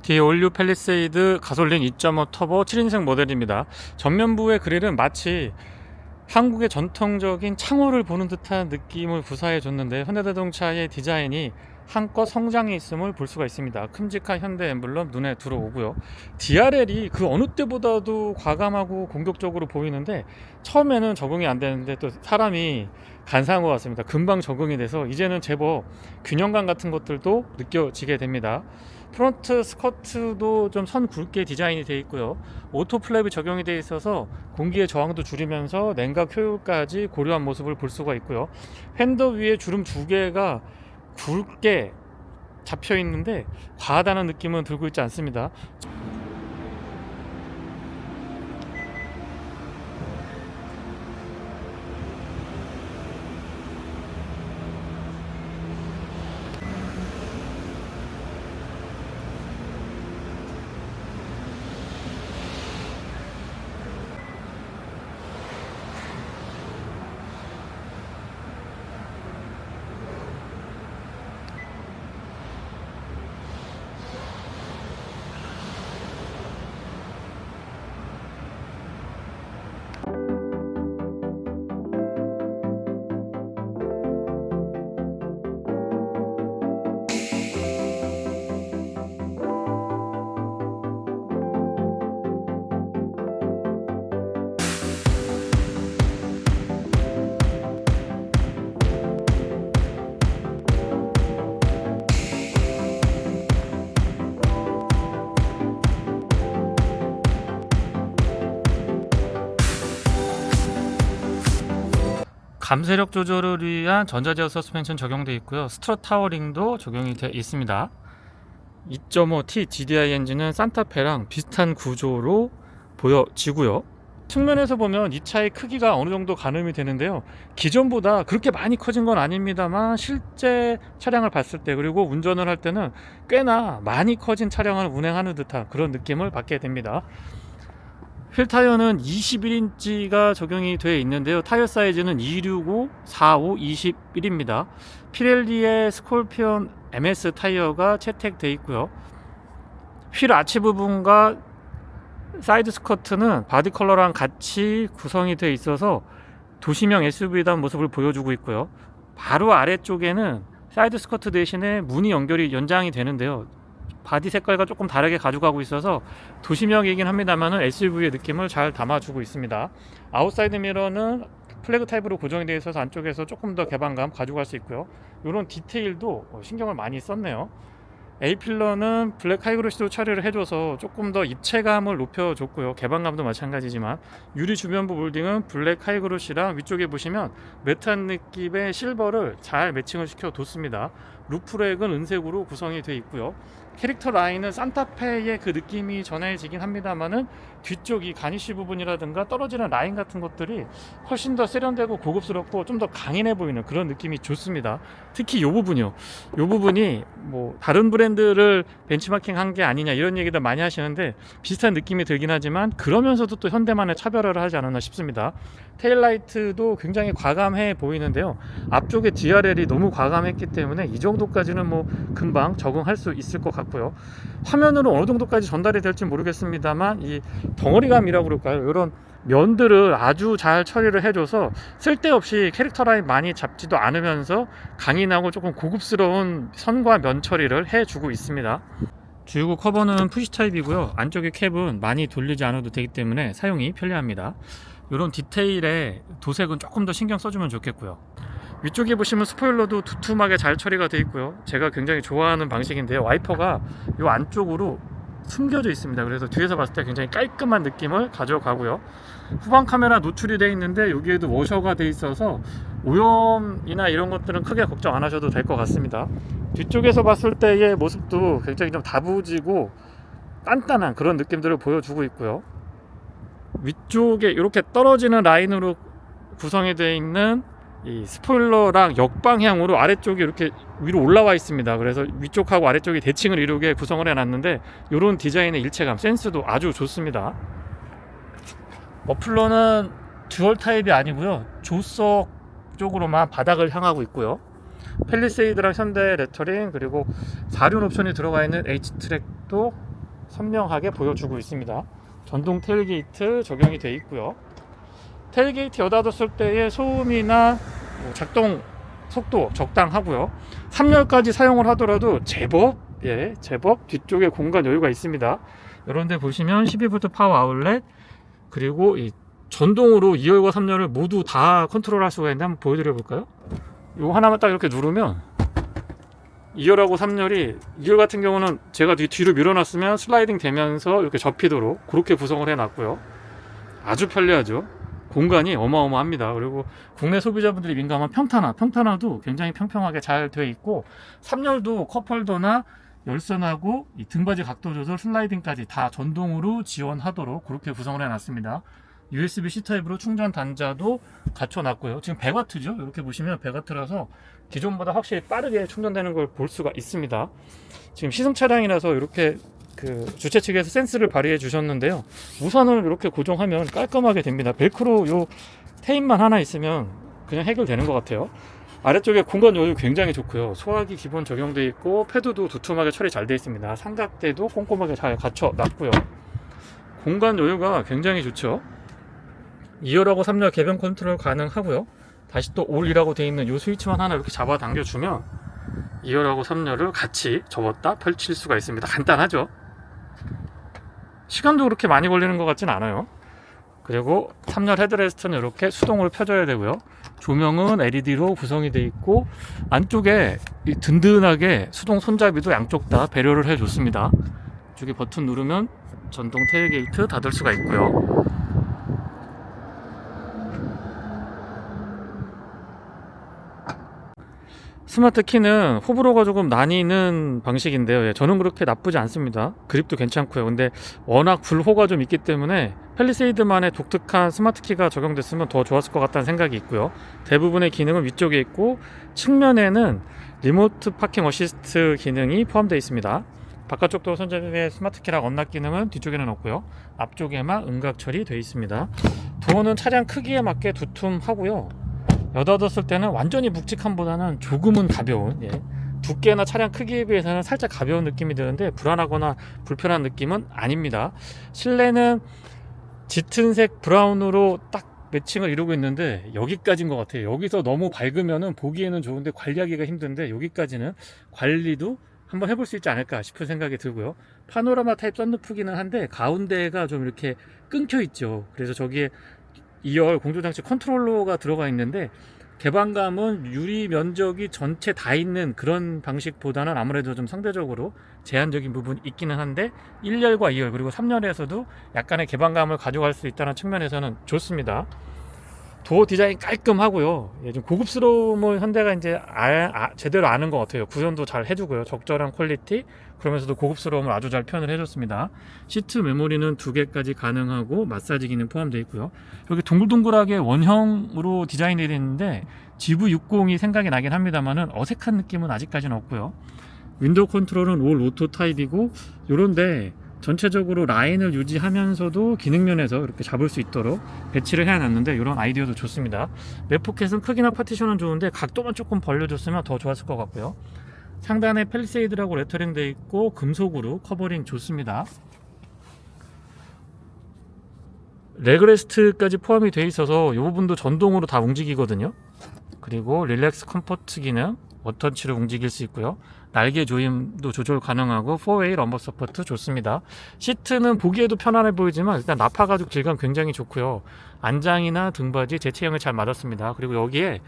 디올류 팰리세이드 가솔린 2.5 터보 7인승 모델입니다. 전면부의 그릴은 마치 한국의 전통적인 창호를 보는 듯한 느낌을 구사해 줬는데, 현대자동차의 디자인이 한껏 성장해 있음을 볼 수가 있습니다. 큼직한 현대 엠블럼 눈에 들어오고요. DRL이 그 어느 때보다도 과감하고 공격적으로 보이는데, 처음에는 적응이 안 되는데 또 사람이 간사한 것 같습니다. 금방 적응이 돼서 이제는 제법 균형감 같은 것들도 느껴지게 됩니다. 프론트 스커트도 좀 선 굵게 디자인이 되어 있고요. 오토 플랩이 적용이 되어 있어서 공기의 저항도 줄이면서 냉각 효율까지 고려한 모습을 볼 수가 있고요. 휀더 위에 주름 두 개가 굵게 잡혀 있는데 과하다는 느낌은 들고 있지 않습니다. 감세력 조절을 위한 전자제어 서스펜션 적용되어 있고요. 스트럿 타워링도 적용이 되어 있습니다. 2.5T GDI 엔진은 산타페랑 비슷한 구조로 보여지고요. 측면에서 보면 이 차의 크기가 어느 정도 가늠이 되는데요. 기존보다 그렇게 많이 커진 건 아닙니다만 실제 차량을 봤을 때, 그리고 운전을 할 때는 꽤나 많이 커진 차량을 운행하는 듯한 그런 느낌을 받게 됩니다. 휠 타이어는 21인치가 적용이 되어 있는데요. 타이어 사이즈는 265, 45, 21입니다. 피렐리의 스콜피온 MS 타이어가 채택되어 있고요. 휠 아치 부분과 사이드 스커트는 바디 컬러랑 같이 구성이 되어 있어서 도시명 SUV다운 모습을 보여주고 있고요. 바로 아래쪽에는 사이드 스커트 대신에 무늬 연장이 되는데요. 바디 색깔과 조금 다르게 가져가고 있어서 도시명이긴 합니다만 SUV의 느낌을 잘 담아주고 있습니다. 아웃사이드 미러는 플래그 타입으로 고정이 되어 있어서 안쪽에서 조금 더 개방감 가져갈 수 있고요. 이런 디테일도 신경을 많이 썼네요. A필러는 블랙 하이그로시로 처리를 해줘서 조금 더 입체감을 높여줬고요. 개방감도 마찬가지지만 유리 주변부 몰딩은 블랙 하이그로시랑 위쪽에 보시면 매트한 느낌의 실버를 잘 매칭을 시켜뒀습니다. 루프렉은 은색으로 구성이 되어 있고요. 캐릭터 라인은 산타페의 그 느낌이 전해지긴 합니다만은 뒤쪽이 가니쉬 부분이라든가 떨어지는 라인 같은 것들이 훨씬 더 세련되고 고급스럽고 좀 더 강인해 보이는 그런 느낌이 좋습니다. 특히 이 부분이요. 이 부분이 뭐 다른 브랜드를 벤치마킹 한 게 아니냐 이런 얘기도 많이 하시는데 비슷한 느낌이 들긴 하지만 그러면서도 또 현대만의 차별화를 하지 않았나 싶습니다. 테일라이트도 굉장히 과감해 보이는데요. 앞쪽에 DRL이 너무 과감했기 때문에 이 정도까지는 뭐 금방 적응할 수 있을 것 같고요. 화면으로 어느 정도까지 전달이 될지 모르겠습니다만 이 덩어리감이라고 그럴까요? 이런 면들을 아주 잘 처리를 해줘서 쓸데없이 캐릭터 라인 많이 잡지도 않으면서 강인하고 조금 고급스러운 선과 면 처리를 해주고 있습니다. 주유구 커버는 푸시 타입이고요. 안쪽의 캡은 많이 돌리지 않아도 되기 때문에 사용이 편리합니다. 이런 디테일에 도색은 조금 더 신경 써주면 좋겠고요. 위쪽에 보시면 스포일러도 두툼하게 잘 처리가 되어 있고요. 제가 굉장히 좋아하는 방식인데요. 와이퍼가 이 안쪽으로 숨겨져 있습니다. 그래서 뒤에서 봤을 때 굉장히 깔끔한 느낌을 가져가고요. 후방 카메라 노출이 되어 있는데 여기에도 워셔가 되어 있어서 오염이나 이런 것들은 크게 걱정 안 하셔도 될 것 같습니다. 뒤쪽에서 봤을 때의 모습도 굉장히 좀 다부지고 단단한 그런 느낌들을 보여주고 있고요. 위쪽에 이렇게 떨어지는 라인으로 구성이 되어 있는 이 스포일러랑 역방향으로 아래쪽이 이렇게 위로 올라와 있습니다. 그래서 위쪽하고 아래쪽이 대칭을 이루게 구성을 해놨는데 이런 디자인의 일체감, 센스도 아주 좋습니다. 머플러는 듀얼 타입이 아니고요. 조석 쪽으로만 바닥을 향하고 있고요. 팰리세이드랑 현대 레터링 그리고 4륜 옵션이 들어가 있는 H트랙도 선명하게 보여주고 있습니다. 전동 테일게이트 적용이 되어 있고요. 테일게이트 여닫았을 때의 소음이나 작동 속도 적당하고요. 3열까지 사용을 하더라도 제법 뒤쪽에 공간 여유가 있습니다. 이런데 보시면 12V 파워 아울렛, 그리고 이 전동으로 2열과 3열을 모두 다 컨트롤 할 수가 있는데 한번 보여드려 볼까요? 이거 하나만 딱 이렇게 누르면 2열하고 3열이, 2열 같은 경우는 제가 뒤로 밀어놨으면 슬라이딩 되면서 이렇게 접히도록 그렇게 구성을 해놨고요. 아주 편리하죠. 공간이 어마어마합니다. 그리고 국내 소비자분들이 민감한 평탄화도 굉장히 평평하게 잘 되어 있고, 3열도 컵홀더나 열선하고 이 등받이 각도 조절, 슬라이딩까지 다 전동으로 지원하도록 그렇게 구성을 해놨습니다. USB-C 타입으로 충전 단자도 갖춰놨고요. 지금 100W죠. 이렇게 보시면 100W라서 기존보다 확실히 빠르게 충전되는 걸 볼 수가 있습니다. 지금 시승 차량이라서 이렇게 주최 측에서 센스를 발휘해 주셨는데요. 무선을 이렇게 고정하면 깔끔하게 됩니다. 벨크로 요 테입만 하나 있으면 그냥 해결되는 것 같아요. 아래쪽에 공간 여유 굉장히 좋고요. 소화기 기본 적용되어 있고, 패드도 두툼하게 처리 잘 되어 있습니다. 삼각대도 꼼꼼하게 잘 갖춰 놨고요. 공간 여유가 굉장히 좋죠. 2열하고 3열 개변 컨트롤 가능하고요. 다시 또 올이라고 되어 있는 이 스위치만 하나 이렇게 잡아 당겨주면 2열하고 3열을 같이 접었다 펼칠 수가 있습니다. 간단하죠. 시간도 그렇게 많이 걸리는 것 같진 않아요. 그리고 3열 헤드레스트는 이렇게 수동으로 펴줘야 되고요. 조명은 LED로 구성이 되어 있고, 안쪽에 든든하게 수동 손잡이도 양쪽 다 배려를 해줬습니다. 이쪽에 버튼 누르면 전동 테일게이트 닫을 수가 있고요. 스마트 키는 호불호가 조금 나뉘는 방식인데요. 저는 그렇게 나쁘지 않습니다. 그립도 괜찮고요. 근데 워낙 불호가 좀 있기 때문에 팰리세이드만의 독특한 스마트 키가 적용됐으면 더 좋았을 것 같다는 생각이 있고요. 대부분의 기능은 위쪽에 있고, 측면에는 리모트 파킹 어시스트 기능이 포함되어 있습니다. 바깥쪽 도어 손잡이의 스마트 키랑 언락 기능은 뒤쪽에는 없고요. 앞쪽에만 음각 처리되어 있습니다. 도어는 차량 크기에 맞게 두툼하고요. 여닫았을 때는 완전히 묵직함보다는 조금은 가벼운, 두께나 차량 크기에 비해서는 살짝 가벼운 느낌이 드는데 불안하거나 불편한 느낌은 아닙니다. 실내는 짙은색 브라운으로 딱 매칭을 이루고 있는데 여기까지인 것 같아요. 여기서 너무 밝으면은 보기에는 좋은데 관리하기가 힘든데, 여기까지는 관리도 한번 해볼 수 있지 않을까 싶은 생각이 들고요. 파노라마 타입 썬루프기는 한데 가운데가 좀 이렇게 끊겨 있죠. 그래서 저기에 2열 공조장치 컨트롤러가 들어가 있는데, 개방감은 유리 면적이 전체 다 있는 그런 방식보다는 아무래도 좀 상대적으로 제한적인 부분이 있기는 한데, 1열과 2열 그리고 3열에서도 약간의 개방감을 가져갈 수 있다는 측면에서는 좋습니다. 도어 디자인 깔끔하고요. 좀 고급스러움을 현대가 이제 제대로 아는 것 같아요. 구현도 잘 해주고요. 적절한 퀄리티, 그러면서도 고급스러움을 아주 잘 표현을 해줬습니다. 시트 메모리는 2개까지 가능하고 마사지 기능 포함되어 있고요. 여기 동글동글하게 원형으로 디자인이 되어 있는데 GV60이 생각이 나긴 합니다만은 어색한 느낌은 아직까지는 없고요. 윈도우 컨트롤은 올 오토 타입이고, 요런데 전체적으로 라인을 유지하면서도 기능면에서 이렇게 잡을 수 있도록 배치를 해놨는데, 이런 아이디어도 좋습니다. 맵포켓은 크기나 파티션은 좋은데 각도만 조금 벌려줬으면 더 좋았을 것 같고요. 상단에 팰리세이드라고 레터링 되어 있고, 금속으로 커버링 좋습니다. 레그레스트까지 포함이 되어 있어서 이 부분도 전동으로 다 움직이거든요. 그리고 릴렉스 컴포트 기능, 워터치로 움직일 수 있고요. 날개 조임도 조절 가능하고 4웨이 럼버 서포트 좋습니다. 시트는 보기에도 편안해 보이지만 일단 나파 가죽 질감 굉장히 좋고요. 안장이나 등받이 제 체형에 잘 맞았습니다. 그리고 여기에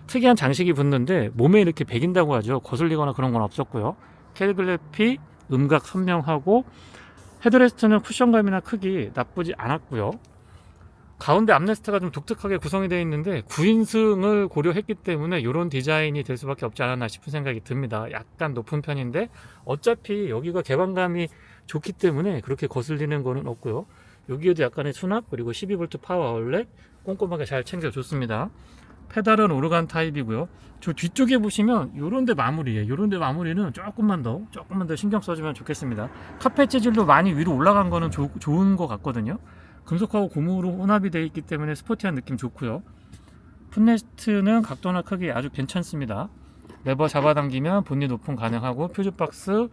특이한 장식이 붙는데 몸에 이렇게 배긴다고 하죠. 거슬리거나 그런 건 없었고요. 캘글래피 음각 선명하고, 헤드레스트는 쿠션감이나 크기 나쁘지 않았고요. 가운데 암레스트가 좀 독특하게 구성이 되어 있는데 9인승을 고려했기 때문에 이런 디자인이 될 수밖에 없지 않았나 싶은 생각이 듭니다. 약간 높은 편인데 어차피 여기가 개방감이 좋기 때문에 그렇게 거슬리는 거는 없고요. 여기에도 약간의 수납, 그리고 12V 파워 아울렛 꼼꼼하게 잘 챙겨줬습니다. 페달은 오르간 타입이고요. 저 뒤쪽에 보시면 요런데 마무리예요. 요런데 마무리는 조금만 더 신경 써주면 좋겠습니다. 카펫 재질도 많이 위로 올라간 거는 좋은 것 같거든요. 금속하고 고무로 혼합이 되어 있기 때문에 스포티한 느낌 좋고요. 풋레스트는 각도나 크기 아주 괜찮습니다. 레버 잡아당기면 본닛 오픈 가능하고, 퓨즈박스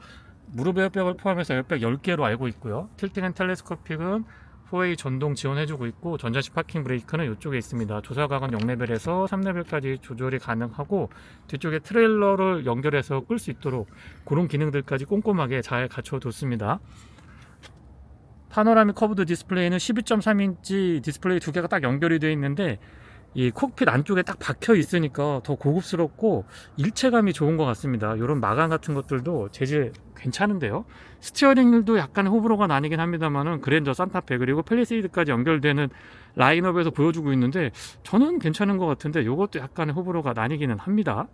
무릎 에어백을 포함해서 에어백 10개로 알고 있고요. 틸팅 앤 텔레스코픽은 4way 전동 지원해주고 있고, 전자식 파킹 브레이크는 이쪽에 있습니다. 조사각은 0레벨에서 3레벨까지 조절이 가능하고, 뒤쪽에 트레일러를 연결해서 끌 수 있도록 그런 기능들까지 꼼꼼하게 잘 갖춰뒀습니다. 파노라믹 커브드 디스플레이는 12.3인치 디스플레이 두 개가 딱 연결이 되어 있는데, 이 콕핏 안쪽에 딱 박혀 있으니까 더 고급스럽고 일체감이 좋은 것 같습니다. 이런 마감 같은 것들도 재질 괜찮은데요. 스티어링도 약간 호불호가 나뉘긴 합니다만은, 그랜저, 산타페 그리고 팰리세이드까지 연결되는 라인업에서 보여주고 있는데 저는 괜찮은 것 같은데, 이것도 약간의 호불호가 나뉘기는 합니다.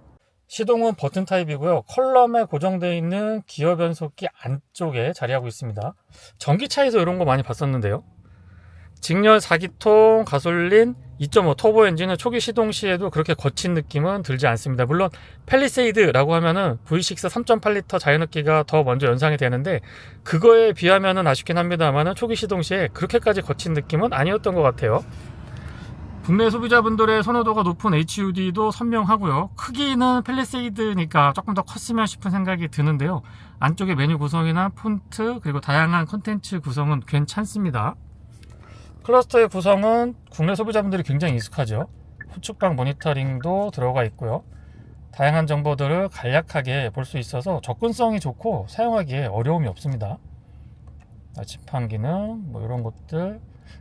시동은 버튼 타입이고요. 컬럼에 고정되어 있는 기어 변속기 안쪽에 자리하고 있습니다. 전기차에서 이런 거 많이 봤었는데요. 직렬 4기통 가솔린 2.5 터보 엔진은 초기 시동 시에도 그렇게 거친 느낌은 들지 않습니다. 물론 팰리세이드라고 하면은 V6 3.8L 자연흡기가 더 먼저 연상이 되는데, 그거에 비하면은 아쉽긴 합니다만은 초기 시동 시에 그렇게까지 거친 느낌은 아니었던 것 같아요. 국내 소비자분들의 선호도가 높은 HUD도 선명하고요. 크기는 팰리세이드니까 조금 더 컸으면 싶은 생각이 드는데요. 안쪽에 메뉴 구성이나 폰트 그리고 다양한 컨텐츠 구성은 괜찮습니다. 클러스터의 구성은 국내 소비자분들이 굉장히 익숙하죠. 후측방 모니터링도 들어가 있고요. 다양한 정보들을 간략하게 볼 수 있어서 접근성이 좋고 사용하기에 어려움이 없습니다. 나침판 기능, 이런 것들,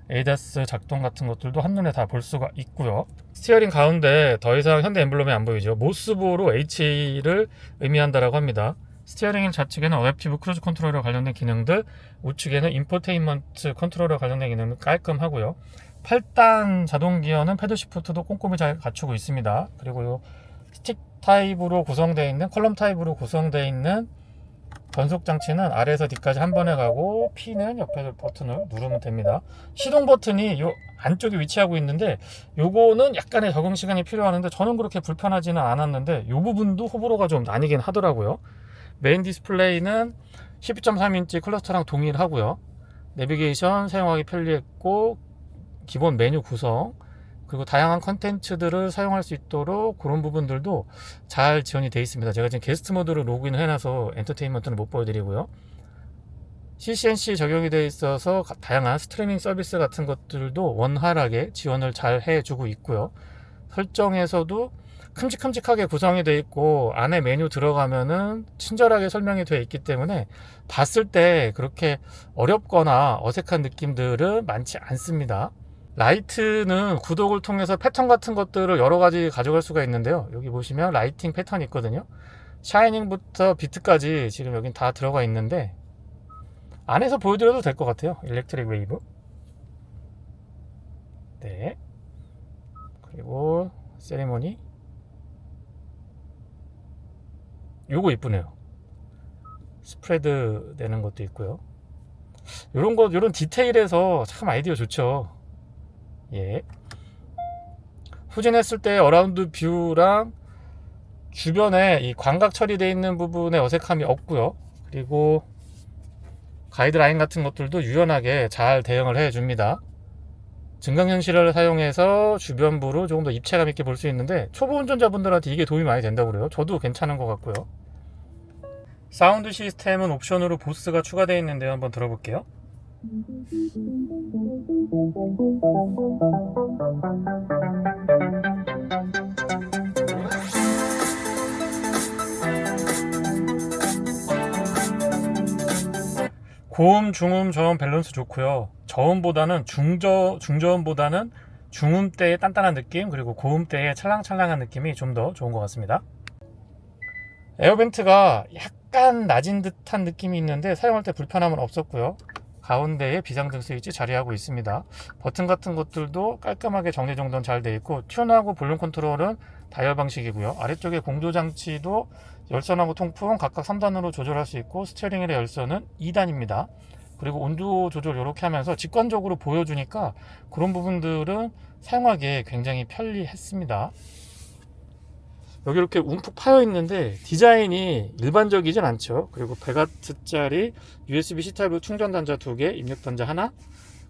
에이다스 작동 같은 것들도 한눈에 다 볼 수가 있고요. 스티어링 가운데 더 이상 현대 엠블럼이 안 보이죠. 모스보로 HA를 의미한다라고 합니다. 스티어링 좌측에는 어댑티브 크루즈 컨트롤러 관련된 기능들, 우측에는 인포테인먼트 컨트롤러 관련된 기능들 깔끔하고요. 8단 자동 기어는 패드 시프트도 꼼꼼히 잘 갖추고 있습니다. 그리고 요 스틱 타입으로 구성되어 있는, 컬럼 타입으로 구성되어 있는 변속 장치는 아래에서 뒤까지 한 번에 가고, P는 옆에 버튼을 누르면 됩니다. 시동 버튼이 요 안쪽에 위치하고 있는데, 요거는 약간의 적응 시간이 필요하는데 저는 그렇게 불편하지는 않았는데, 요 부분도 호불호가 좀 나뉘긴 하더라고요. 메인 디스플레이는 12.3인치 클러스터랑 동일하고요. 내비게이션 사용하기 편리했고, 기본 메뉴 구성 그리고 다양한 컨텐츠들을 사용할 수 있도록 그런 부분들도 잘 지원이 되어 있습니다. 제가 지금 게스트 모드로 로그인을 해놔서 엔터테인먼트는 못 보여드리고요. CCNC 적용이 되어 있어서 다양한 스트리밍 서비스 같은 것들도 원활하게 지원을 잘 해주고 있고요. 설정에서도 큼직큼직하게 구성이 되어 있고, 안에 메뉴 들어가면은 친절하게 설명이 되어 있기 때문에 봤을 때 그렇게 어렵거나 어색한 느낌들은 많지 않습니다. 라이트는 구독을 통해서 패턴 같은 것들을 여러 가지 가져갈 수가 있는데요. 여기 보시면 라이팅 패턴이 있거든요. 샤이닝부터 비트까지 지금 여긴 다 들어가 있는데, 안에서 보여드려도 될 것 같아요. 일렉트릭 웨이브. 네. 그리고 세리머니. 요거 이쁘네요. 스프레드 내는 것도 있고요. 요런 디테일에서 참 아이디어 좋죠. 예. 후진했을 때 어라운드 뷰랑 주변에 이 광각 처리되어 있는 부분에 어색함이 없고요. 그리고 가이드라인 같은 것들도 유연하게 잘 대응을 해줍니다. 증강현실을 사용해서 주변부를 조금 더 입체감 있게 볼 수 있는데, 초보 운전자분들한테 이게 도움이 많이 된다고 그래요. 저도 괜찮은 것 같고요. 사운드 시스템은 옵션으로 보스가 추가되어 있는데요. 한번 들어볼게요. 고음, 중음, 저음 밸런스 좋고요. 저음보다는 중저음보다는 중음대의 단단한 느낌, 그리고 고음대의 찰랑찰랑한 느낌이 좀 더 좋은 것 같습니다. 에어벤트가 약간 낮은 듯한 느낌이 있는데 사용할 때 불편함은 없었고요. 가운데에 비상등 스위치 자리하고 있습니다. 버튼 같은 것들도 깔끔하게 정리정돈 잘 되어 있고, 튠하고 볼륨 컨트롤은 다이얼 방식이고요. 아래쪽에 공조장치도 열선하고 통풍 각각 3단으로 조절할 수 있고, 스티어링의 열선은 2단입니다. 그리고 온도 조절 이렇게 하면서 직관적으로 보여주니까 그런 부분들은 사용하기에 굉장히 편리했습니다. 여기 이렇게 움푹 파여 있는데 디자인이 일반적이진 않죠. 그리고 100W짜리 USB-C 타입으로 충전 단자 2개, 입력 단자 하나,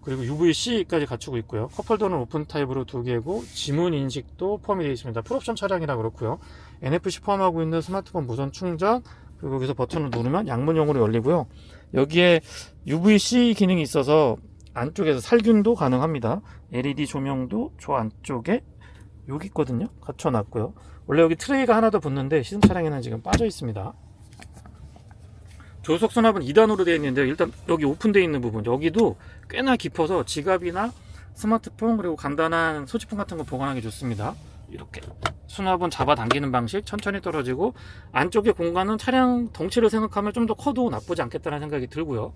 그리고 UVC까지 갖추고 있고요. 컵홀더는 오픈 타입으로 2개고, 지문 인식도 포함이 되어 있습니다. 풀옵션 차량이라 그렇고요. NFC 포함하고 있는 스마트폰 무선 충전, 그리고 여기서 버튼을 누르면 양문형으로 열리고요. 여기에 UVC 기능이 있어서 안쪽에서 살균도 가능합니다. LED 조명도 저 안쪽에 여기 있거든요. 갖춰놨고요. 원래 여기 트레이가 하나 더 붙는데 시승 차량에는 지금 빠져 있습니다. 조속 수납은 2단으로 되어 있는데 일단 여기 오픈되어 있는 부분 여기도 꽤나 깊어서 지갑이나 스마트폰 그리고 간단한 소지품 같은 거 보관하기 좋습니다. 이렇게 수납은 잡아당기는 방식, 천천히 떨어지고 안쪽의 공간은 차량 덩치를 생각하면 좀 더 커도 나쁘지 않겠다는 생각이 들고요.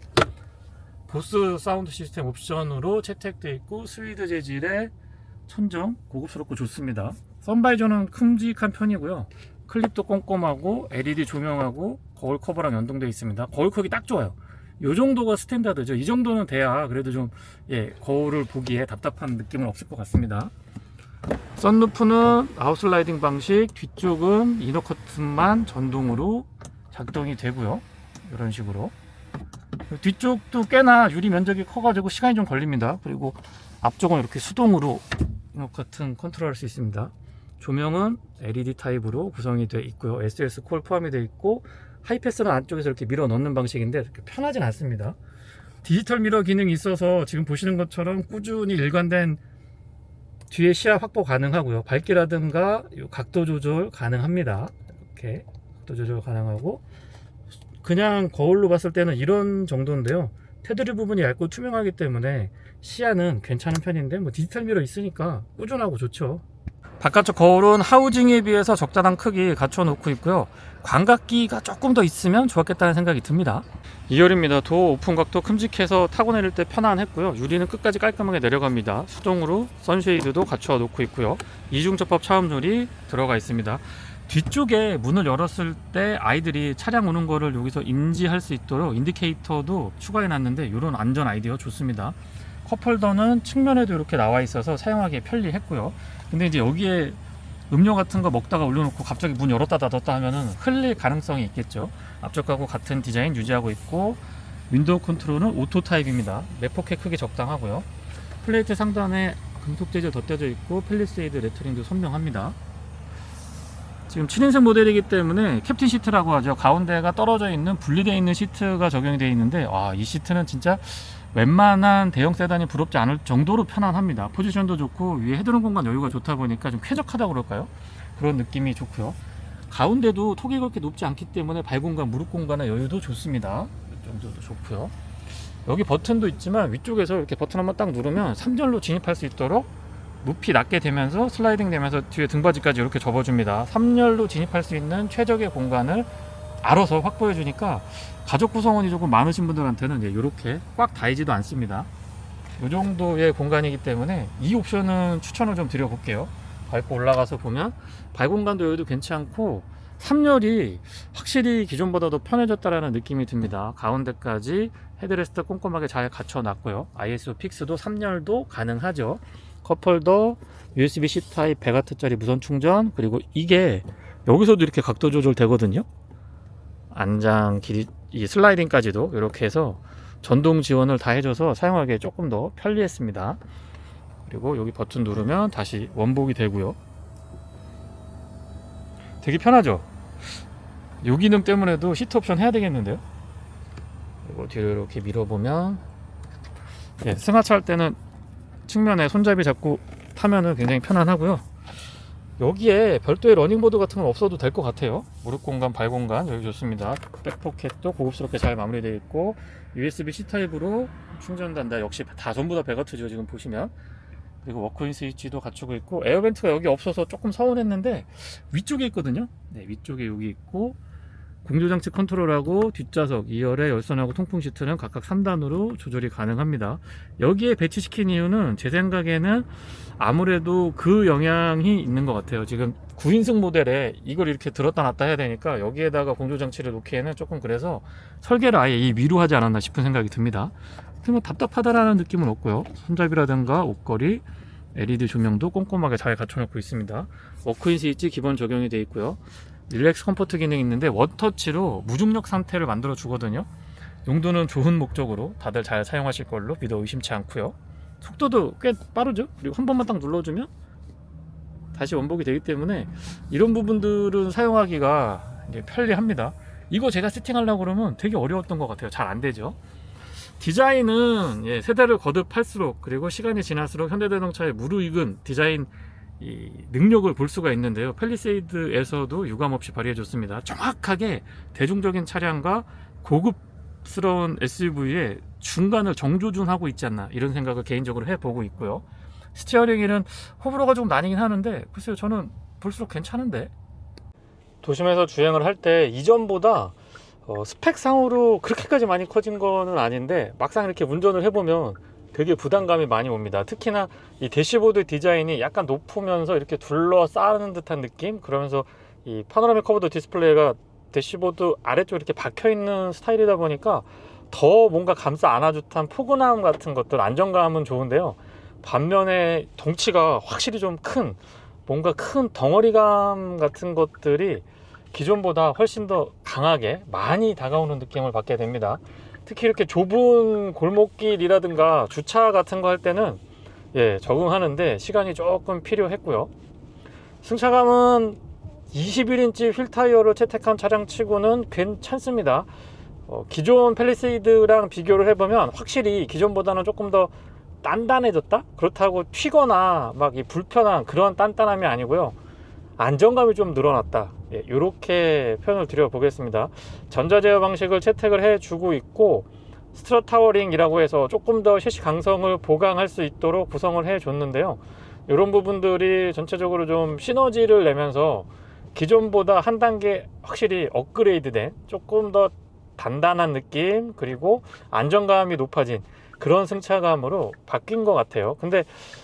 보스 사운드 시스템 옵션으로 채택되어 있고 스위드 재질의 천정 고급스럽고 좋습니다. 선바이저는 큼직한 편이고요. 클립도 꼼꼼하고 LED 조명하고 거울 커버랑 연동되어 있습니다. 거울 크기 딱 좋아요. 이 정도가 스탠다드죠. 이 정도는 돼야 그래도 좀 거울을 보기에 답답한 느낌은 없을 것 같습니다. 썬루프는 아웃슬라이딩 방식, 뒤쪽은 이너 커튼만 전동으로 작동이 되고요. 이런 식으로 뒤쪽도 꽤나 유리 면적이 커가지고 시간이 좀 걸립니다. 그리고 앞쪽은 이렇게 수동으로 이너 커튼 컨트롤할 수 있습니다. 조명은 LED 타입으로 구성이 되어 있고요. SS 콜 포함이 되어 있고 하이패스는 안쪽에서 이렇게 밀어 넣는 방식인데 그렇게 편하진 않습니다. 디지털 미러 기능이 있어서 지금 보시는 것처럼 꾸준히 일관된 뒤에 시야 확보 가능하고요. 밝기라든가 각도 조절 가능합니다. 이렇게 각도 조절 가능하고 그냥 거울로 봤을 때는 이런 정도인데요. 테두리 부분이 얇고 투명하기 때문에 시야는 괜찮은 편인데 뭐 디지털 미러 있으니까 꾸준하고 좋죠. 바깥쪽 거울은 하우징에 비해서 적절한 크기 갖춰 놓고 있고요. 광각기가 조금 더 있으면 좋았겠다는 생각이 듭니다. 2열입니다. 도어 오픈 각도 큼직해서 타고 내릴 때 편안했고요. 유리는 끝까지 깔끔하게 내려갑니다. 수동으로 선쉐이드도 갖춰 놓고 있고요. 이중 접합 차음줄이 들어가 있습니다. 뒤쪽에 문을 열었을 때 아이들이 차량 오는 거를 여기서 인지할 수 있도록 인디케이터도 추가해 놨는데 이런 안전 아이디어 좋습니다. 컵홀더는 측면에도 이렇게 나와 있어서 사용하기 편리했고요. 근데 이제 여기에 음료 같은 거 먹다가 올려놓고 갑자기 문 열었다 닫았다 하면은 흘릴 가능성이 있겠죠. 앞쪽하고 같은 디자인 유지하고 있고 윈도우 컨트롤은 오토 타입입니다. 맥포켓 크기 적당하고요. 플레이트 상단에 금속 재질 덧대져 있고 펠리세이드 레터링도 선명합니다. 지금 7인승 모델이기 때문에 캡틴 시트라고 하죠. 가운데가 떨어져 있는 분리되어 있는 시트가 적용이 되어 있는데 이 시트는 진짜 웬만한 대형 세단이 부럽지 않을 정도로 편안합니다. 포지션도 좋고 위에 헤드룸 공간 여유가 좋다 보니까 좀 쾌적하다고 그럴까요? 그런 느낌이 좋고요. 가운데도 톡이 그렇게 높지 않기 때문에 발 공간, 무릎 공간의 여유도 좋습니다. 이 정도도 좋고요. 여기 버튼도 있지만 위쪽에서 이렇게 버튼 한번 딱 누르면 3열로 진입할 수 있도록 높이 낮게 되면서 슬라이딩 되면서 뒤에 등받이까지 이렇게 접어줍니다. 3열로 진입할 수 있는 최적의 공간을 알아서 확보해 주니까 가족 구성원이 조금 많으신 분들한테는 이렇게 꽉 다이지도 않습니다. 이 정도의 공간이기 때문에 이 옵션은 추천을 좀 드려볼게요. 밟고 올라가서 보면 발 공간도 여기도 괜찮고 3열이 확실히 기존보다도 편해졌다라는 느낌이 듭니다. 가운데까지 헤드레스트 꼼꼼하게 잘 갖춰 놨고요. ISO 픽스도 3열도 가능하죠. 컵홀더, USB-C 타입 100W짜리 무선 충전, 그리고 이게 여기서도 이렇게 각도 조절 되거든요. 안장 길이, 이 슬라이딩까지도 이렇게 해서 전동 지원을 다 해줘서 사용하기에 조금 더 편리했습니다. 그리고 여기 버튼 누르면 다시 원복이 되고요. 되게 편하죠? 이 기능 때문에도 시트 옵션 해야 되겠는데요. 그리고 뒤로 이렇게 밀어보면 승하차 할 때는 측면에 손잡이 잡고 타면은 굉장히 편안하고요. 여기에 별도의 러닝보드 같은 건 없어도 될 것 같아요. 무릎 공간, 발 공간 여기 좋습니다. 백포켓도 고급스럽게 잘 마무리되어 있고 USB-C 타입으로 충전 단자 역시 다 전부 다 100W죠 지금 보시면. 그리고 워크인 스위치도 갖추고 있고 에어벤트가 여기 없어서 조금 서운했는데 위쪽에 있거든요. 위쪽에 여기 있고 공조장치 컨트롤하고 뒷좌석 2열의 열선하고 통풍 시트는 각각 3단으로 조절이 가능합니다. 여기에 배치시킨 이유는 제 생각에는 아무래도 그 영향이 있는 것 같아요. 지금 9인승 모델에 이걸 이렇게 들었다 놨다 해야 되니까 여기에다가 공조장치를 놓기에는 조금 그래서 설계를 아예 이 위로 하지 않았나 싶은 생각이 듭니다. 근데 뭐 답답하다라는 느낌은 없고요. 손잡이라든가 옷걸이, LED 조명도 꼼꼼하게 잘 갖춰놓고 있습니다. 워크인 스위치 기본 적용이 되어 있고요. 릴렉스 컴포트 기능이 있는데 원터치로 무중력 상태를 만들어 주거든요. 용도는 좋은 목적으로 다들 잘 사용하실 걸로 믿어 의심치 않고요. 속도도 꽤 빠르죠. 그리고 한 번만 딱 눌러주면 다시 원복이 되기 때문에 이런 부분들은 사용하기가 이제 편리합니다. 이거 제가 세팅하려고 그러면 되게 어려웠던 것 같아요. 잘 안 되죠. 디자인은 세대를 거듭할수록, 그리고 시간이 지날수록 현대자동차의 무르익은 디자인 이 능력을 볼 수가 있는데요. 팰리세이드에서도 유감없이 발휘해줬습니다. 정확하게 대중적인 차량과 고급스러운 SUV의 중간을 정조준하고 있지 않나, 이런 생각을 개인적으로 해보고 있고요. 스티어링 휠은 호불호가 좀 나뉘긴 하는데, 글쎄요, 저는 볼수록 괜찮은데. 도심에서 주행을 할 때 이전보다 스펙상으로 그렇게까지 많이 커진 거는 아닌데, 막상 이렇게 운전을 해보면 되게 부담감이 많이 옵니다. 특히나 이 대시보드 디자인이 약간 높으면서 이렇게 둘러싸는 듯한 느낌, 그러면서 이 파노라믹 커브드 디스플레이가 대시보드 아래쪽에 이렇게 박혀 있는 스타일이다 보니까 더 뭔가 감싸 안아줄 듯한 포근함 같은 것들, 안정감은 좋은데요. 반면에 덩치가 확실히 좀 큰, 뭔가 큰 덩어리감 같은 것들이 기존보다 훨씬 더 강하게 많이 다가오는 느낌을 받게 됩니다. 특히 이렇게 좁은 골목길이라든가 주차 같은 거 할 때는 적응하는데 시간이 조금 필요했고요. 승차감은 21인치 휠 타이어를 채택한 차량 치고는 괜찮습니다. 기존 팰리세이드랑 비교를 해보면 확실히 기존보다는 조금 더 단단해졌다? 그렇다고 튀거나 막 불편한 그런 단단함이 아니고요. 안정감이 좀 늘어났다, 이렇게 표현을 드려 보겠습니다. 전자제어 방식을 채택을 해주고 있고, 스트럿 타워링이라고 해서 조금 더 셰시 강성을 보강할 수 있도록 구성을 해줬는데요. 이런 부분들이 전체적으로 좀 시너지를 내면서 기존보다 한 단계 확실히 업그레이드된, 조금 더 단단한 느낌, 그리고 안정감이 높아진 그런 승차감으로 바뀐 것 같아요. 근데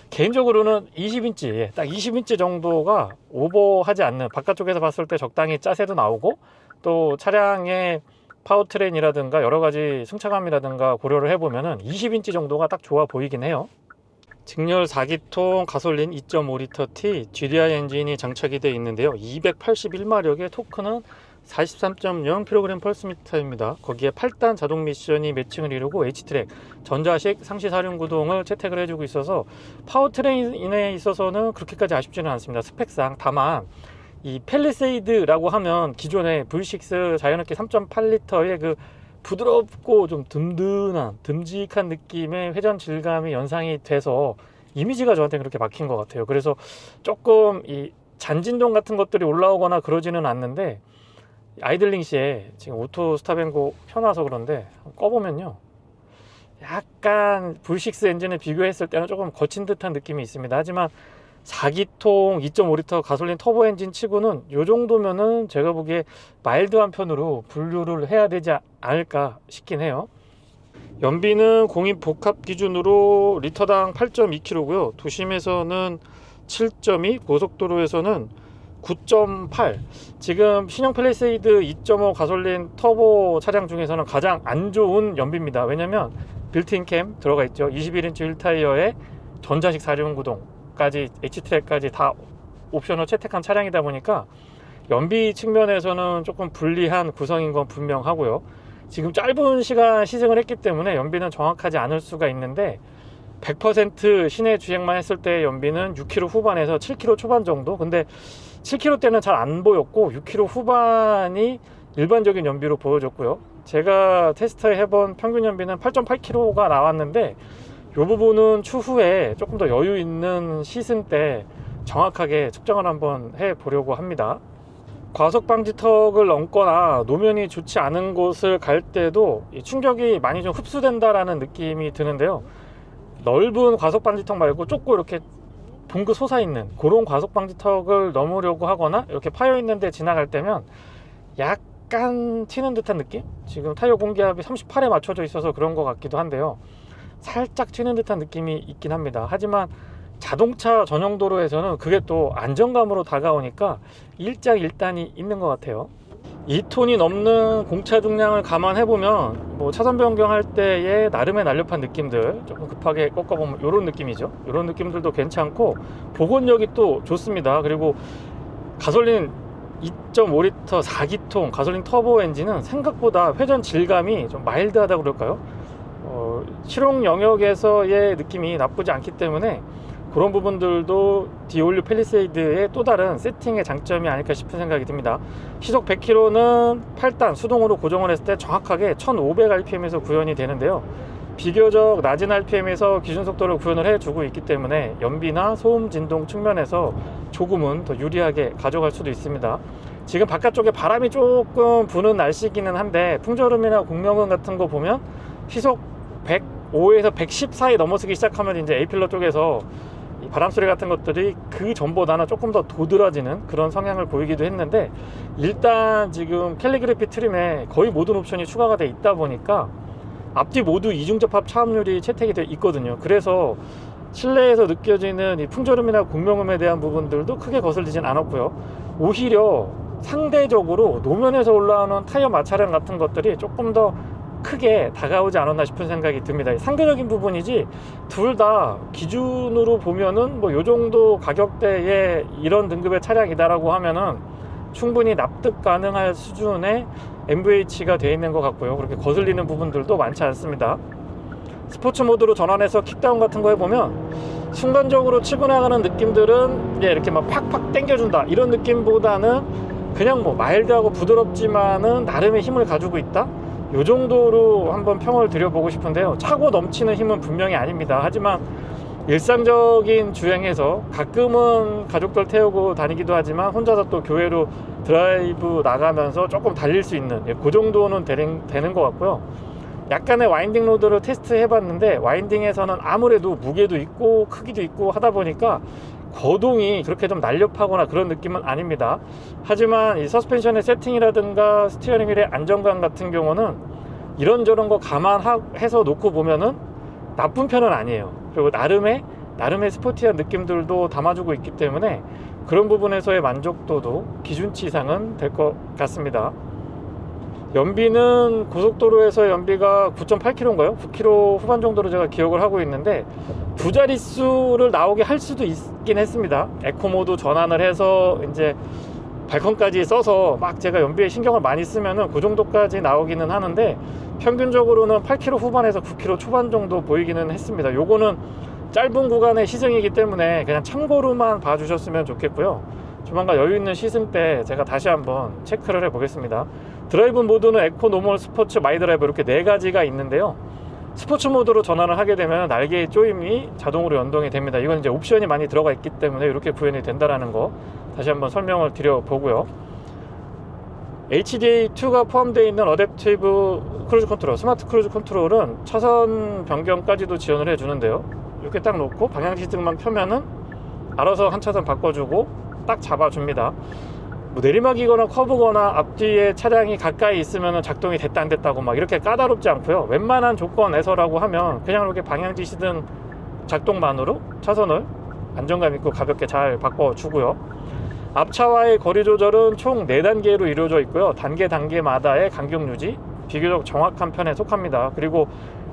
개인적으로는 20인치, 딱 20인치 정도가 오버하지 않는, 바깥쪽에서 봤을 때 적당히 짜세도 나오고, 또 차량의 파워트레인이라든가 여러가지 승차감이라든가 고려를 해보면은 20인치 정도가 딱 좋아 보이긴 해요. 직렬 4기통 가솔린 2.5L T GDI 엔진이 장착이 되어 있는데요. 281마력의 토크는 43.0kg/S입니다. 거기에 8단 자동 미션이 매칭을 이루고 H트랙, 전자식 상시 사륜구동을 채택을 해주고 있어서 파워트레인에 있어서는 그렇게까지 아쉽지는 않습니다. 스펙상. 다만 이 팰리세이드라고 하면 기존의 V6 자연흡기 3.8L의 그 부드럽고 좀 든든한, 듬직한 느낌의 회전 질감이 연상이 돼서 이미지가 저한테 그렇게 막힌 것 같아요. 그래서 조금 이 잔진동 같은 것들이 올라오거나 그러지는 않는데, 아이들링 시에 지금 오토 스탑앤고 켜놔서 그런데 꺼보면요, 약간 V6 엔진에 비교했을 때는 조금 거친 듯한 느낌이 있습니다. 하지만 4기통 2.5L 가솔린 터보 엔진 치고는 이 정도면은 제가 보기에 마일드한 편으로 분류를 해야 되지 않을까 싶긴 해요. 연비는 공인 복합 기준으로 리터당 8.2km고요. 도심에서는 7.2, 고속도로에서는 9.8. 지금 신형 팰리세이드 2.5 가솔린 터보 차량 중에서는 가장 안 좋은 연비입니다. 왜냐면 빌트인 캠 들어가 있죠. 21인치 휠 타이어에 전자식 사륜구동까지, H트랙까지 다 옵션을 채택한 차량이다 보니까 연비 측면에서는 조금 불리한 구성인 건 분명하고요. 지금 짧은 시간 시승을 했기 때문에 연비는 정확하지 않을 수가 있는데, 100% 시내 주행만 했을 때 연비는 6km 후반에서 7km 초반 정도. 근데 7km 때는 잘 안 보였고 6km 후반이 일반적인 연비로 보여졌고요. 제가 테스트 해본 평균 연비는 8.8km가 나왔는데, 이 부분은 추후에 조금 더 여유 있는 시승 때 정확하게 측정을 한번 해 보려고 합니다. 과속 방지턱을 넘거나 노면이 좋지 않은 곳을 갈 때도 이 충격이 많이 좀 흡수된다라는 느낌이 드는데요. 넓은 과속 방지턱 말고 좁고 이렇게 봉그 솟아있는 그런 과속 방지턱을 넘으려고 하거나 이렇게 파여 있는데 지나갈 때면 약간 튀는 듯한 느낌? 지금 타이어 공기압이 38에 맞춰져 있어서 그런 것 같기도 한데요. 살짝 튀는 듯한 느낌이 있긴 합니다. 하지만 자동차 전용 도로에서는 그게 또 안정감으로 다가오니까 일장일단이 있는 것 같아요. 2톤이 넘는 공차 중량을 감안해보면 뭐 차선 변경할 때의 나름의 날렵한 느낌들, 조금 급하게 꺾어보면 이런 느낌이죠. 이런 느낌들도 괜찮고 복원력이 또 좋습니다. 그리고 가솔린 2.5L 4기통 가솔린 터보 엔진은 생각보다 회전 질감이 좀 마일드하다고 그럴까요? 실용 영역에서의 느낌이 나쁘지 않기 때문에 그런 부분들도 디올류 팰리세이드의 또 다른 세팅의 장점이 아닐까 싶은 생각이 듭니다. 시속 100km는 8단 수동으로 고정을 했을 때 정확하게 1500rpm에서 구현이 되는데요. 비교적 낮은 rpm에서 기준 속도를 구현을 해주고 있기 때문에 연비나 소음 진동 측면에서 조금은 더 유리하게 가져갈 수도 있습니다. 지금 바깥쪽에 바람이 조금 부는 날씨기는 한데 풍절음이나 공명음 같은 거 보면 시속 105에서 110 사이 넘어서기 시작하면 이제 A필러 쪽에서 바람소리 같은 것들이 그 전보다는 조금 더 도드라지는 그런 성향을 보이기도 했는데, 일단 지금 캘리그래피 트림에 거의 모든 옵션이 추가가 돼 있다 보니까 앞뒤 모두 이중접합 차음률이 채택이 되어 있거든요. 그래서 실내에서 느껴지는 이 풍절음이나 공명음에 대한 부분들도 크게 거슬리진 않았고요. 오히려 상대적으로 노면에서 올라오는 타이어 마찰음 같은 것들이 조금 더 크게 다가오지 않았나 싶은 생각이 듭니다. 상대적인 부분이지 둘 다 기준으로 보면은 뭐 요 정도 가격대에 이런 등급의 차량이다라고 하면은 충분히 납득 가능할 수준의 MVH가 되어 있는 것 같고요. 그렇게 거슬리는 부분들도 많지 않습니다. 스포츠 모드로 전환해서 킥다운 같은 거 해보면 순간적으로 치고 나가는 느낌들은 이렇게 막 팍팍 당겨준다 이런 느낌보다는 그냥 뭐 마일드하고 부드럽지만은 나름의 힘을 가지고 있다, 요 정도로 한번 평을 드려보고 싶은데요. 차고 넘치는 힘은 분명히 아닙니다. 하지만 일상적인 주행에서 가끔은 가족들 태우고 다니기도 하지만 혼자서 또 교회로 드라이브 나가면서 조금 달릴 수 있는 그 정도는 되는 것 같고요. 약간의 와인딩 로드를 테스트 해봤는데 와인딩에서는 아무래도 무게도 있고 크기도 있고 하다 보니까 거동이 그렇게 좀 날렵하거나 그런 느낌은 아닙니다. 하지만 이 서스펜션의 세팅이라든가 스티어링 휠의 안정감 같은 경우는 이런저런 거 감안해서 놓고 보면은 나쁜 편은 아니에요. 그리고 나름의 스포티한 느낌들도 담아주고 있기 때문에 그런 부분에서의 만족도도 기준치 이상은 될 것 같습니다. 연비는 고속도로에서 연비가 9.8km인가요? 9km 후반 정도로 제가 기억을 하고 있는데 두 자릿수를 나오게 할 수도 있긴 했습니다. 에코모드 전환을 해서 이제 발컨까지 써서 막 제가 연비에 신경을 많이 쓰면은 그 정도까지 나오기는 하는데 평균적으로는 8km 후반에서 9km 초반 정도 보이기는 했습니다. 요거는 짧은 구간의 시승이기 때문에 그냥 참고로만 봐주셨으면 좋겠고요. 조만간 여유 있는 시승 때 제가 다시 한번 체크를 해 보겠습니다. 드라이브 모드는 에코, 노멀, 스포츠, 마이 드라이브 이렇게 네 가지가 있는데요. 스포츠 모드로 전환을 하게 되면 날개의 조임이 자동으로 연동이 됩니다. 이건 이제 옵션이 많이 들어가 있기 때문에 이렇게 구현이 된다라는 거 다시 한번 설명을 드려보고요. HDA2가 포함되어 있는 어댑티브 크루즈 컨트롤, 스마트 크루즈 컨트롤은 차선 변경까지도 지원을 해주는데요. 이렇게 딱 놓고 방향지등만 펴면은 알아서 한 차선 바꿔주고 딱 잡아줍니다. 뭐 내리막이거나 커브거나 앞뒤에 차량이 가까이 있으면 작동이 됐다 안 됐다고 막 이렇게 까다롭지 않고요. 웬만한 조건에서라고 하면 그냥 이렇게 방향지시등 작동만으로 차선을 안정감 있고 가볍게 잘 바꿔주고요. 앞차와의 거리 조절은 총 4단계로 이루어져 있고요. 단계마다의 간격 유지 비교적 정확한 편에 속합니다. 그리고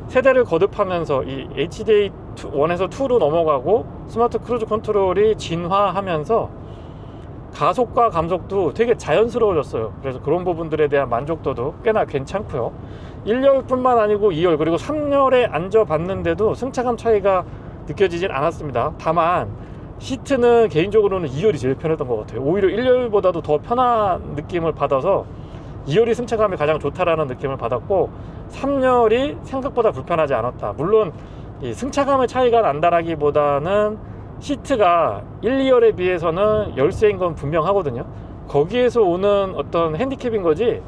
세대를 거듭하면서 이 HDA1에서 2로 넘어가고 스마트 크루즈 컨트롤이 진화하면서 가속과 감속도 되게 자연스러워졌어요. 그래서 그런 부분들에 대한 만족도도 꽤나 괜찮고요. 1열뿐만 아니고 2열 그리고 3열에 앉아봤는데도 승차감 차이가 느껴지진 않았습니다. 다만 시트는 개인적으로는 2열이 제일 편했던 것 같아요. 오히려 1열보다도 더 편한 느낌을 받아서 2열이 승차감이 가장 좋다라는 느낌을 받았고 3열이 생각보다 불편하지 않았다. 물론 이 승차감의 차이가 난다라기보다는 시트가 1, 2열에 비해서는 열쇠인 건 분명하거든요. 거기에서 오는 어떤 핸디캡인 거지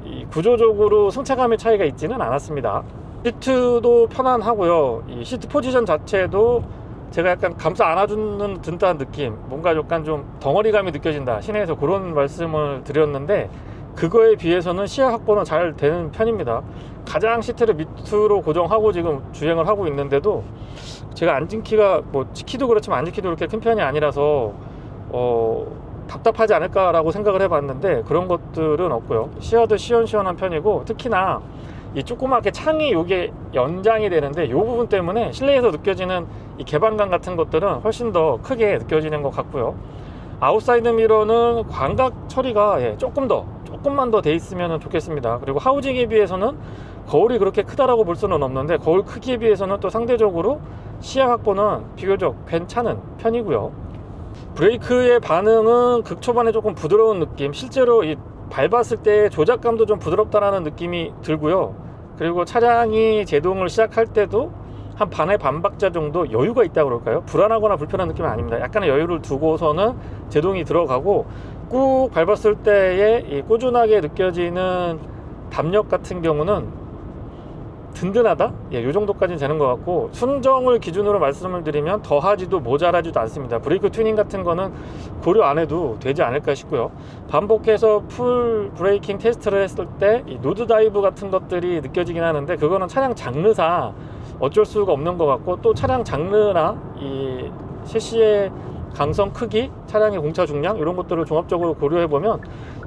이 구조적으로 승차감의 차이가 있지는 않았습니다. 시트도 편안하고요. 이 시트 포지션 자체도 제가 약간 감싸 안아주는 든든한 느낌, 뭔가 약간 좀 덩어리감이 느껴진다 시내에서 그런 말씀을 드렸는데 그거에 비해서는 시야 확보는 잘 되는 편입니다. 가장 시트를 밑으로 고정하고 지금 주행을 하고 있는데도 제가 앉은 키가 뭐 키도 그렇지만 앉은 키도 그렇게 큰 편이 아니라서 답답하지 않을까라고 생각을 해봤는데 그런 것들은 없고요. 시야도 시원시원한 편이고 특히나 이 조그맣게 창이 요게 연장이 되는데 이 부분 때문에 실내에서 느껴지는 이 개방감 같은 것들은 훨씬 더 크게 느껴지는 것 같고요. 아웃사이드 미러는 광각 처리가 조금만 더 돼 있으면 좋겠습니다. 그리고 하우징에 비해서는 거울이 그렇게 크다라고 볼 수는 없는데 거울 크기에 비해서는 또 상대적으로 시야 확보는 비교적 괜찮은 편이고요. 브레이크의 반응은 극초반에 조금 부드러운 느낌, 실제로 이 밟았을 때 조작감도 좀 부드럽다라는 느낌이 들고요. 그리고 차량이 제동을 시작할 때도 한 반의 반박자 정도 여유가 있다고 그럴까요? 불안하거나 불편한 느낌은 아닙니다. 약간의 여유를 두고서는 제동이 들어가고, 꾹 밟았을 때의 이 꾸준하게 느껴지는 담력 같은 경우는 든든하다? 예, 이 정도까지는 되는 것 같고, 순정을 기준으로 말씀을 드리면 더하지도 모자라지도 않습니다. 브레이크 튜닝 같은 거는 고려 안 해도 되지 않을까 싶고요. 반복해서 풀 브레이킹 테스트를 했을 때 이 노드 다이브 같은 것들이 느껴지긴 하는데, 그거는 차량 장르상 어쩔 수가 없는 것 같고, 또 차량 장르나 이 셰시의 강성 크기, 차량의 공차 중량, 이런 것들을 종합적으로 고려해보면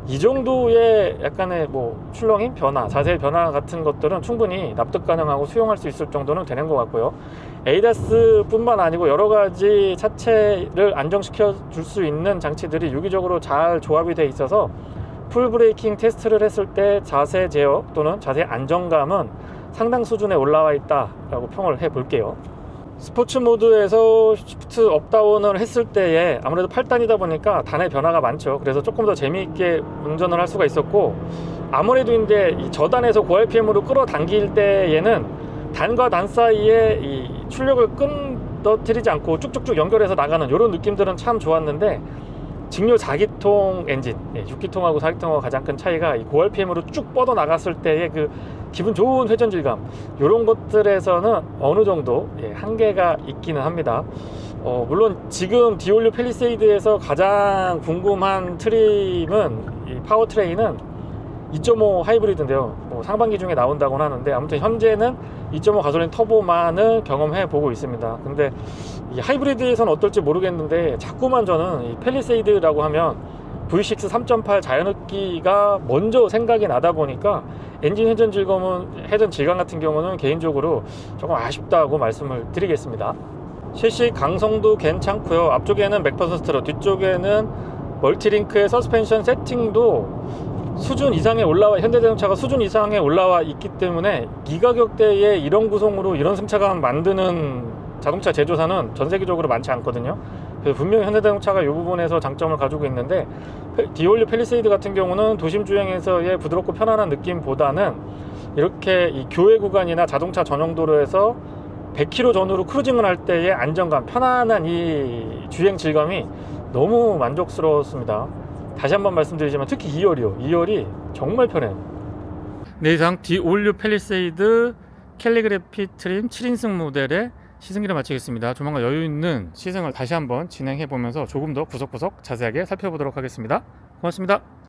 이 정도의 약간의 뭐 출렁임 변화, 자세 변화 같은 것들은 충분히 납득 가능하고 수용할 수 있을 정도는 되는 것 같고요. ADAS 뿐만 아니고 여러 가지 차체를 안정시켜 줄 수 있는 장치들이 유기적으로 잘 조합이 돼 있어서 풀 브레이킹 테스트를 했을 때 자세 제어 또는 자세 안정감은 상당 수준에 올라와 있다라고 평을 해 볼게요. 스포츠 모드에서 시프트 업다운을 했을 때에 아무래도 8단이다 보니까 단의 변화가 많죠. 그래서 조금 더 재미있게 운전을 할 수가 있었고, 아무래도 이제 이 저단에서 고RPM으로 끌어당길 때에는 단과 단 사이에 이 출력을 끊어뜨리지 않고 쭉쭉쭉 연결해서 나가는 이런 느낌들은 참 좋았는데, 직료 4기통 엔진, 6기통하고 4기통하고 가장 큰 차이가 이 고RPM으로 쭉 뻗어 나갔을 때의 그 기분 좋은 회전 질감, 이런 것들에서는 어느 정도 한계가 있기는 합니다. 물론 지금 디올류 팰리세이드에서 가장 궁금한 트림은, 이 파워트레인은 2.5 하이브리드인데요. 상반기 중에 나온다고는 하는데, 아무튼 현재는 2.5 가솔린 터보만을 경험해 보고 있습니다. 근데 이 하이브리드에서는 어떨지 모르겠는데, 자꾸만 저는 이 팰리세이드라고 하면 V6 3.8 자연흡기가 먼저 생각이 나다 보니까 엔진 회전 질감 같은 경우는 개인적으로 조금 아쉽다고 말씀을 드리겠습니다. 셰시 강성도 괜찮고요. 앞쪽에는 맥퍼슨 스트러, 뒤쪽에는 멀티링크의 서스펜션 세팅도 수준 이상에 현대자동차가 수준 이상에 올라와 있기 때문에 이 가격대에 이런 구성으로 이런 승차감 만드는 자동차 제조사는 전 세계적으로 많지 않거든요. 그래서 분명히 현대자동차가 이 부분에서 장점을 가지고 있는데, 디올류 팰리세이드 같은 경우는 도심 주행에서의 부드럽고 편안한 느낌보다는 이렇게 이 교외 구간이나 자동차 전용 도로에서 100km 전후로 크루징을 할 때의 안정감, 편안한 이 주행 질감이 너무 만족스러웠습니다. 다시 한번 말씀드리지만 특히 2열이 정말 편해요. 네, 이상 디올류 팰리세이드 캘리그래피 트림 7인승 모델의 시승기를 마치겠습니다. 조만간 여유 있는 시승을 다시 한번 진행해 보면서 조금 더 구석구석 자세하게 살펴보도록 하겠습니다. 고맙습니다.